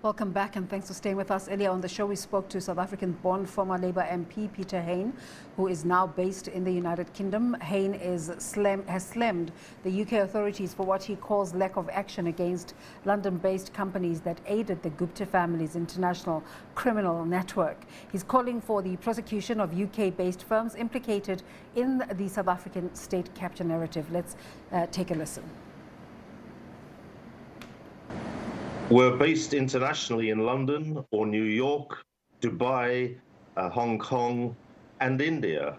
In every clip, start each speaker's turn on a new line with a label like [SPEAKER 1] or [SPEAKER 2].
[SPEAKER 1] Welcome back and thanks for staying with us. Earlier on the show, we spoke to South African-born former Labour MP Peter Hain, who is now based in the United Kingdom. Hain has slammed the UK authorities for what he calls lack of action against London-based companies that aided the Gupta family's international criminal network. He's calling for the prosecution of UK-based firms implicated in the South African state capture narrative. Let's take a listen.
[SPEAKER 2] We're based internationally in London or New York, Dubai, Hong Kong, and India.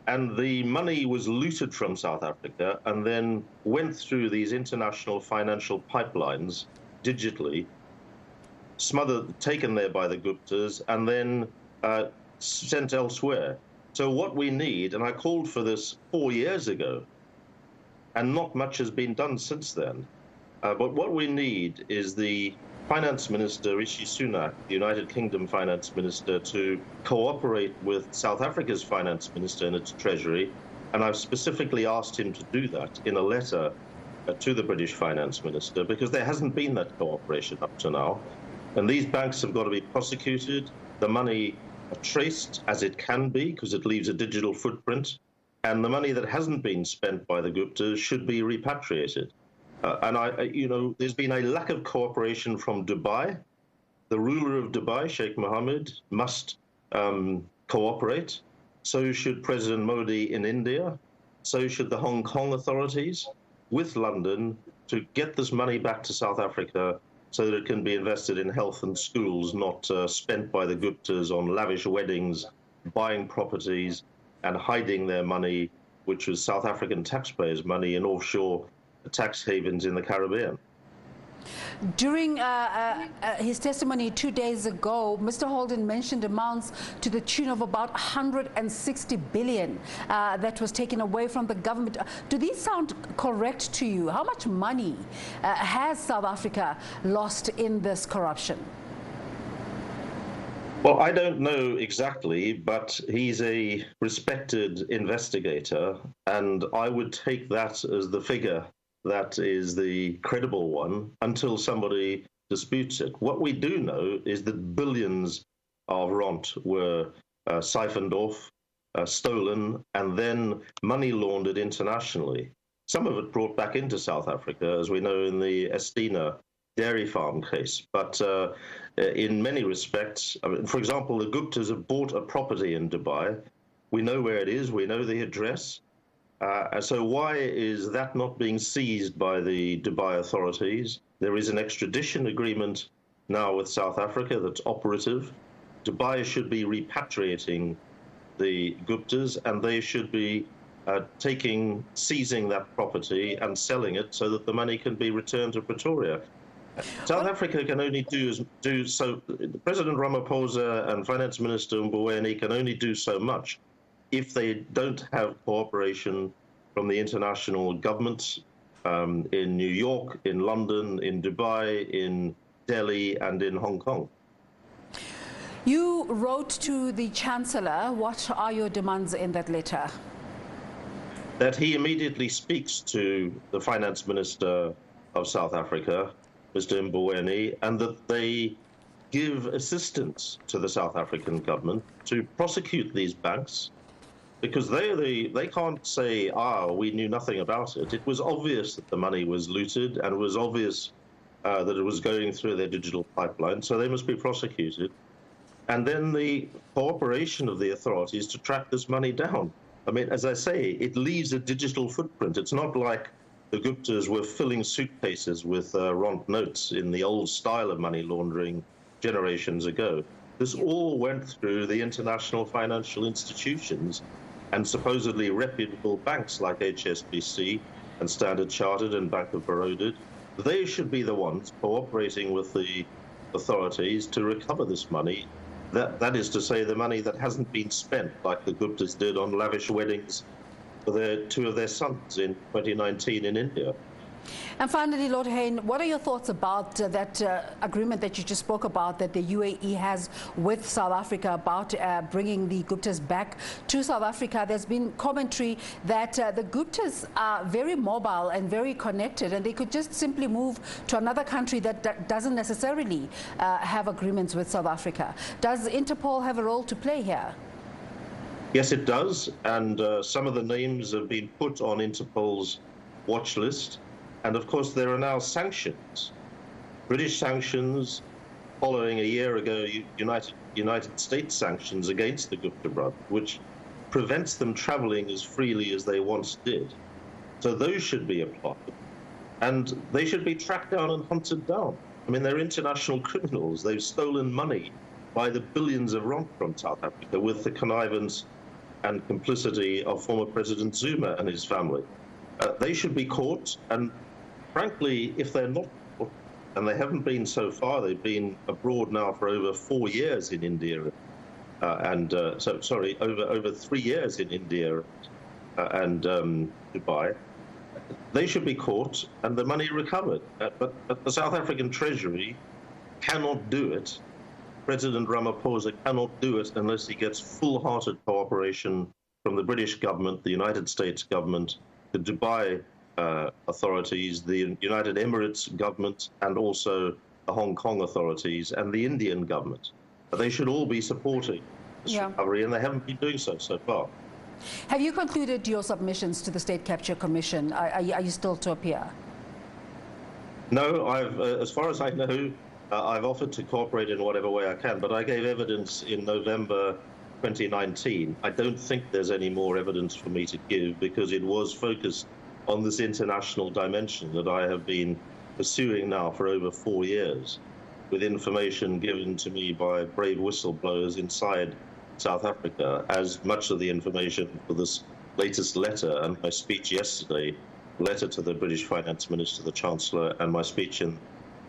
[SPEAKER 2] And the money was looted from South Africa and then went through these international financial pipelines digitally, smothered, taken there by the Guptas, and then sent elsewhere. So what we need, and I called for this 4 years ago, and not much has been done since then. But what we need is the Finance Minister, Rishi Sunak, the United Kingdom Finance Minister, to cooperate with South Africa's Finance Minister and its Treasury. And I've specifically asked him to do that in a letter to the British Finance Minister, because there hasn't been that cooperation up to now. And these banks have got to be prosecuted, the money traced as it can be, because it leaves a digital footprint, and the money that hasn't been spent by the Guptas should be repatriated. There's been a lack of cooperation from Dubai. The ruler of Dubai, Sheikh Mohammed, must cooperate. So should President Modi in India. So should the Hong Kong authorities with London to get this money back to South Africa so that it can be invested in health and schools, not spent by the Guptas on lavish weddings, buying properties, and hiding their money, which was South African taxpayers' money, in offshore tax havens in the Caribbean.
[SPEAKER 1] During his testimony 2 days ago, Mr. Holden mentioned amounts to the tune of about 160 billion that was taken away from the government. Do these sound correct to you? How much money has South Africa lost in this corruption?
[SPEAKER 2] Well, I don't know exactly, but he's a respected investigator, and I would take that as the figure that is the credible one until somebody disputes it. What we do know is that billions of rand were siphoned off, stolen, and then money laundered internationally. Some of it brought back into South Africa, as we know in the Estina dairy farm case. But in many respects, for example, the Guptas have bought a property in Dubai. We know where it is. We know the address. So why is that not being seized by the Dubai authorities? There is an extradition agreement now with South Africa that's operative. Dubai should be repatriating the Guptas, and they should be seizing that property and selling it so that the money can be returned to Pretoria. South Africa can only do so. President Ramaphosa and Finance Minister Mboweni can only do so much if they don't have cooperation from the international governments in New York, in London, in Dubai, in Delhi, and in Hong Kong.
[SPEAKER 1] You wrote to the Chancellor. What are your demands in that letter?
[SPEAKER 2] That he immediately speaks to the Finance Minister of South Africa, Mr. Mboweni, and that they give assistance to the South African government to prosecute these banks, because they can't say, we knew nothing about it. It was obvious that the money was looted, and it was obvious that it was going through their digital pipeline, so they must be prosecuted. And then the cooperation of the authorities to track this money down. I mean, as I say, it leaves a digital footprint. It's not like the Guptas were filling suitcases with rand notes in the old style of money laundering generations ago. This all went through the international financial institutions and supposedly reputable banks like HSBC and Standard Chartered and Bank of Baroda. They should be the ones cooperating with the authorities to recover this money. That is to say, the money that hasn't been spent, like the Guptas did on lavish weddings for two of their sons in 2019 in India.
[SPEAKER 1] And finally, Lord Hain, what are your thoughts about that agreement that you just spoke about that the UAE has with South Africa about bringing the Guptas back to South Africa? There's been commentary that the Guptas are very mobile and very connected, and they could just simply move to another country that doesn't necessarily have agreements with South Africa. Does Interpol have a role to play here?
[SPEAKER 2] Yes, it does. And some of the names have been put on Interpol's watch list. And of course, there are now sanctions, British sanctions, following a year ago United States sanctions against the Gupta brothers, which prevents them traveling as freely as they once did. So those should be applied, and they should be tracked down and hunted down. I mean, they're international criminals. They've stolen money by the billions of rand from South Africa with the connivance and complicity of former President Zuma and his family. They should be caught, and frankly, if they're not, and they haven't been so far, they've been abroad now for over 4 years in India, over 3 years in India and Dubai. They should be caught and the money recovered. But the South African Treasury cannot do it. President Ramaphosa cannot do it unless he gets full-hearted cooperation from the British government, the United States government, the Dubai authorities, the United Emirates government, and also the Hong Kong authorities and the Indian government. They should all be supporting this recovery, and they haven't been doing so far.
[SPEAKER 1] Have you concluded your submissions to the State Capture Commission? Are you still to appear?
[SPEAKER 2] No, as far as I know, I've offered to cooperate in whatever way I can, but I gave evidence in November 2019. I don't think there's any more evidence for me to give because it was focused on this international dimension that I have been pursuing now for over 4 years, with information given to me by brave whistleblowers inside South Africa, as much of the information for this latest letter and my speech yesterday, letter to the British Finance Minister, the Chancellor, and my speech in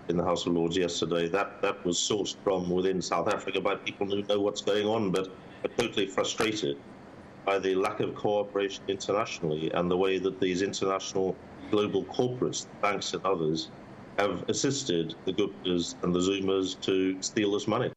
[SPEAKER 2] the House of Lords yesterday, that was sourced from within South Africa by people who know what's going on, but are totally frustrated by the lack of cooperation internationally and the way that these international global corporates, banks and others, have assisted the Guptas and the Zumas to steal this money.